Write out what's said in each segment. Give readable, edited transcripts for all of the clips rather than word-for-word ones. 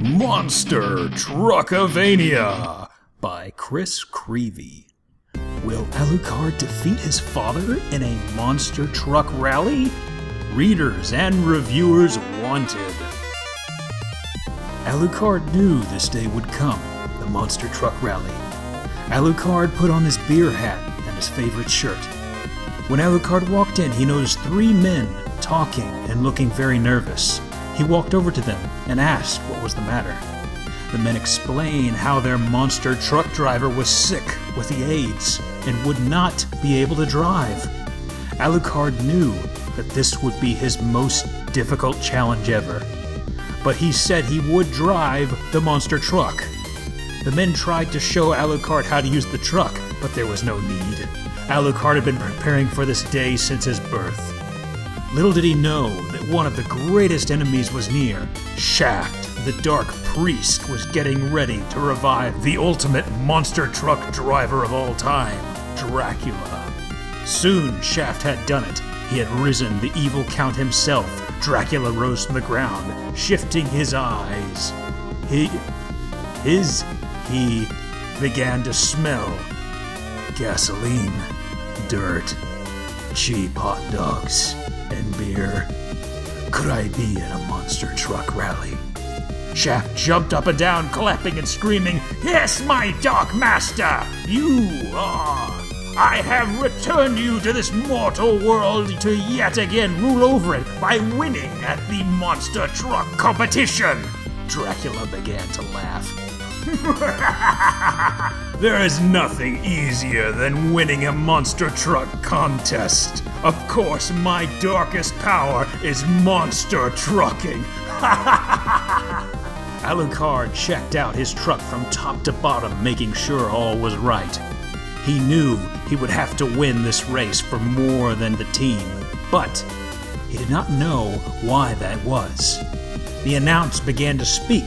Monster TRUCKAVANIA by Chris Creevy. Will Alucard defeat his father in a monster truck rally? Readers and reviewers wanted. Alucard knew this day would come, the monster truck rally. Alucard put on his beer hat and his favorite shirt. When Alucard walked in, he noticed 3 men talking and looking very nervous. He walked over to them and asked what was the matter. The men explained how their monster truck driver was sick with the AIDS and would not be able to drive. Alucard knew that this would be his most difficult challenge ever, but he said he would drive the monster truck. The men tried to show Alucard how to use the truck, but there was no need. Alucard had been preparing for this day since his birth. Little did he know that one of the greatest enemies was near. Shaft, the dark priest, was getting ready to revive the ultimate monster truck driver of all time, Dracula. Soon Shaft had done it. He had risen, the evil count himself. Dracula rose from the ground, shifting his eyes. He began to smell gasoline, dirt, cheap hot dogs, and beer. Could I be in a monster truck rally? Shaft jumped up and down, clapping and screaming, "Yes, my dark master! I have returned you to this mortal world to yet again rule over it by winning at the monster truck competition!" Dracula began to laugh. There is nothing easier than winning a monster truck contest. Of course, my darkest power is monster trucking. Alucard checked out his truck from top to bottom, making sure all was right. He knew he would have to win this race for more than the team, but he did not know why that was. The announcer began to speak.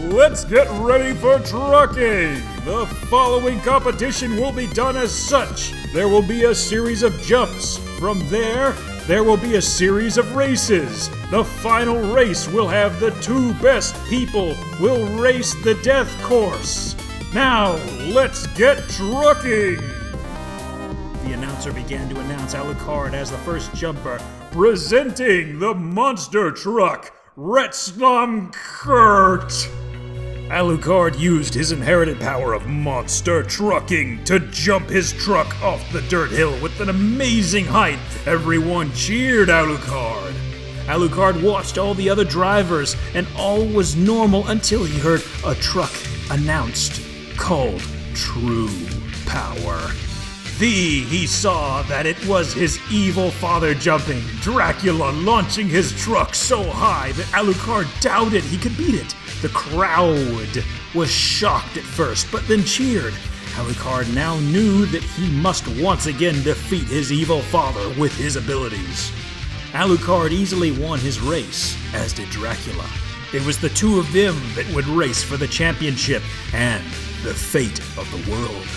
"Let's get ready for trucking! The following competition will be done as such. There will be a series of jumps. From there will be a series of races. The final race will have the 2 best people will race the death course. Now, let's get trucking!" The announcer began to announce Alucard as the first jumper, presenting the monster truck, Retzlam Kurt. Alucard used his inherited power of monster trucking to jump his truck off the dirt hill with an amazing height. Everyone cheered Alucard. Alucard watched all the other drivers, and all was normal until he heard a truck announced, called True Power. He saw that it was his evil father jumping, Dracula launching his truck so high that Alucard doubted he could beat it. The crowd was shocked at first, but then cheered. Alucard now knew that he must once again defeat his evil father with his abilities. Alucard easily won his race, as did Dracula. It was the 2 of them that would race for the championship and the fate of the world.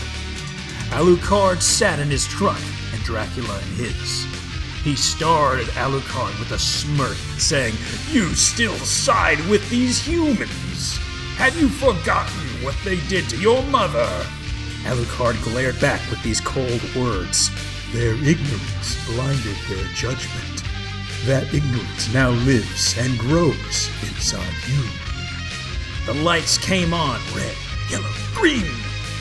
Alucard sat in his truck and Dracula in his. He stared at Alucard with a smirk, saying, "You still side with these humans? Have you forgotten what they did to your mother?" Alucard glared back with these cold words. "Their ignorance blinded their judgment. That ignorance now lives and grows inside you." The lights came on, red, yellow, green.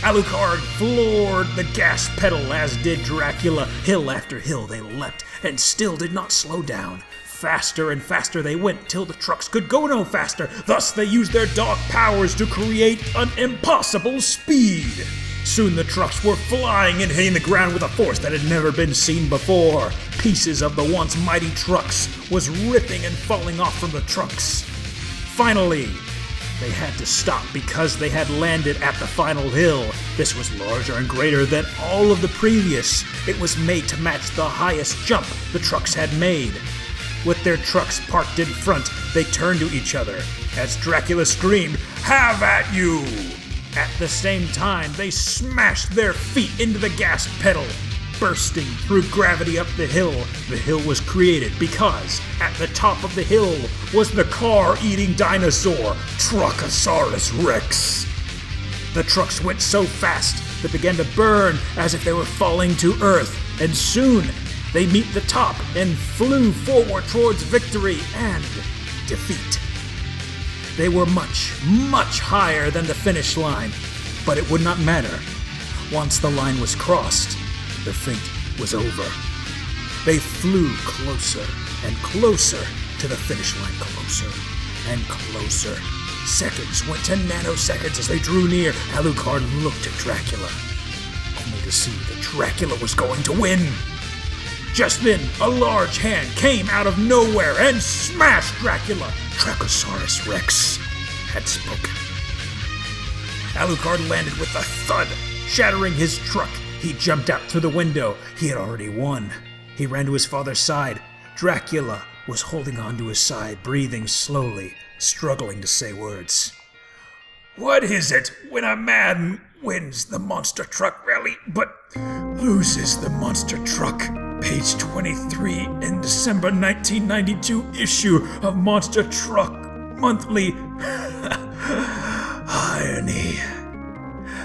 Alucard floored the gas pedal, as did Dracula. Hill after hill they leapt, and still did not slow down. Faster and faster they went, till the trucks could go no faster. Thus they used their dark powers to create an impossible speed. Soon the trucks were flying and hitting the ground with a force that had never been seen before. Pieces of the once mighty trucks was ripping and falling off from the trucks. Finally, they had to stop because they had landed at the final hill. This was larger and greater than all of the previous. It was made to match the highest jump the trucks had made. With their trucks parked in front, they turned to each other as Dracula screamed, "Have at you!" At the same time, they smashed their feet into the gas pedal, bursting through gravity up the hill. The hill was created because at the top of the hill was the car-eating dinosaur, Truckosaurus Rex. The trucks went so fast they began to burn as if they were falling to Earth, and soon they meet the top and flew forward towards victory and defeat. They were much, much higher than the finish line, but it would not matter. Once the line was crossed, the fate was over. They flew closer and closer to the finish line, closer and closer. Seconds went to nanoseconds as they drew near. Alucard looked at Dracula, only to see that Dracula was going to win. Just then, a large hand came out of nowhere and smashed Dracula. Truckosaurus Rex had spoken. Alucard landed with a thud, shattering his truck. He jumped out through the window. He had already won. He ran to his father's side. Dracula was holding on to his side, breathing slowly, struggling to say words. What is it when a man wins the monster truck rally but loses the monster truck? Page 23 in December 1992 issue of Monster Truck Monthly. Irony.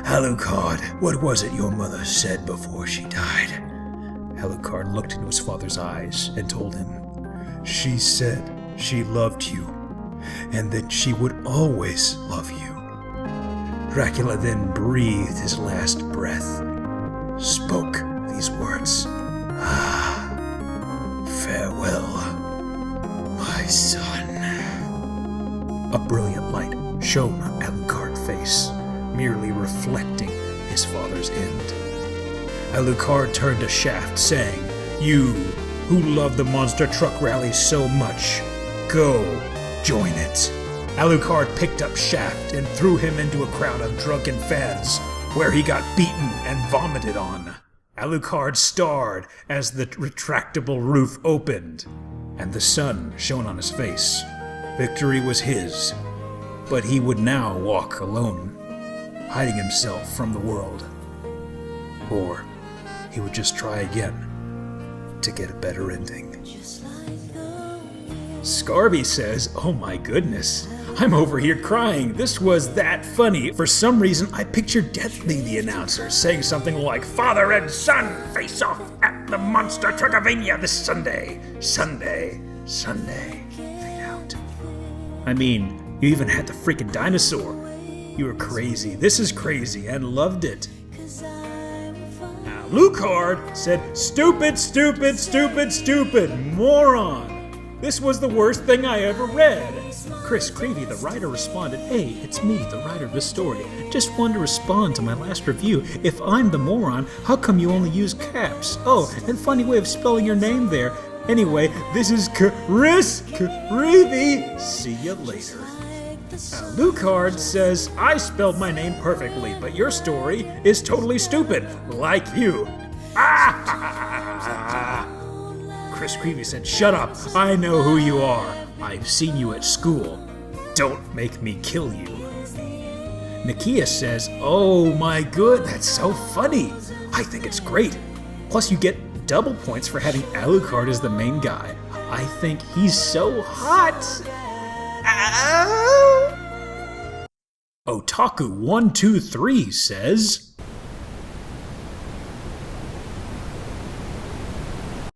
Alucard, what was it your mother said before she died? Alucard looked into his father's eyes and told him, she said she loved you, and that she would always love you. Dracula then breathed his last breath, spoke these words. Farewell, my son. A brilliant light shone on Alucard's face, merely reflecting his father's end. Alucard turned to Shaft, saying, you, who love the monster truck rally so much, go join it. Alucard picked up Shaft and threw him into a crowd of drunken fans, where he got beaten and vomited on. Alucard starred as the retractable roof opened, and the sun shone on his face. Victory was his, but he would now walk alone, hiding himself from the world. Or he would just try again to get a better ending. Scarby says, oh my goodness, I'm over here crying. This was that funny. For some reason, I pictured Deathly, the announcer, saying something like, father and son face off at the Monster TRUCKAVANIA this Sunday. Sunday. Fade out. I mean, you even had the freaking dinosaur. You were crazy. This is crazy, and loved it. Alucard said, stupid, moron. This was the worst thing I ever read. Chris Creevy, the writer, responded, hey, it's me, the writer of this story. Just wanted to respond to my last review. If I'm the moron, how come you only use caps? Oh, and funny way of spelling your name there. Anyway, this is Chris Creevy. See you later. Alucard says, I spelled my name perfectly, but your story is totally stupid, like you. Chris Creevy said, shut up, I know who you are. I've seen you at school. Don't make me kill you. Nakia says, oh my good, that's so funny. I think it's great. Plus you get double points for having Alucard as the main guy. I think he's so hot. Otaku123 says,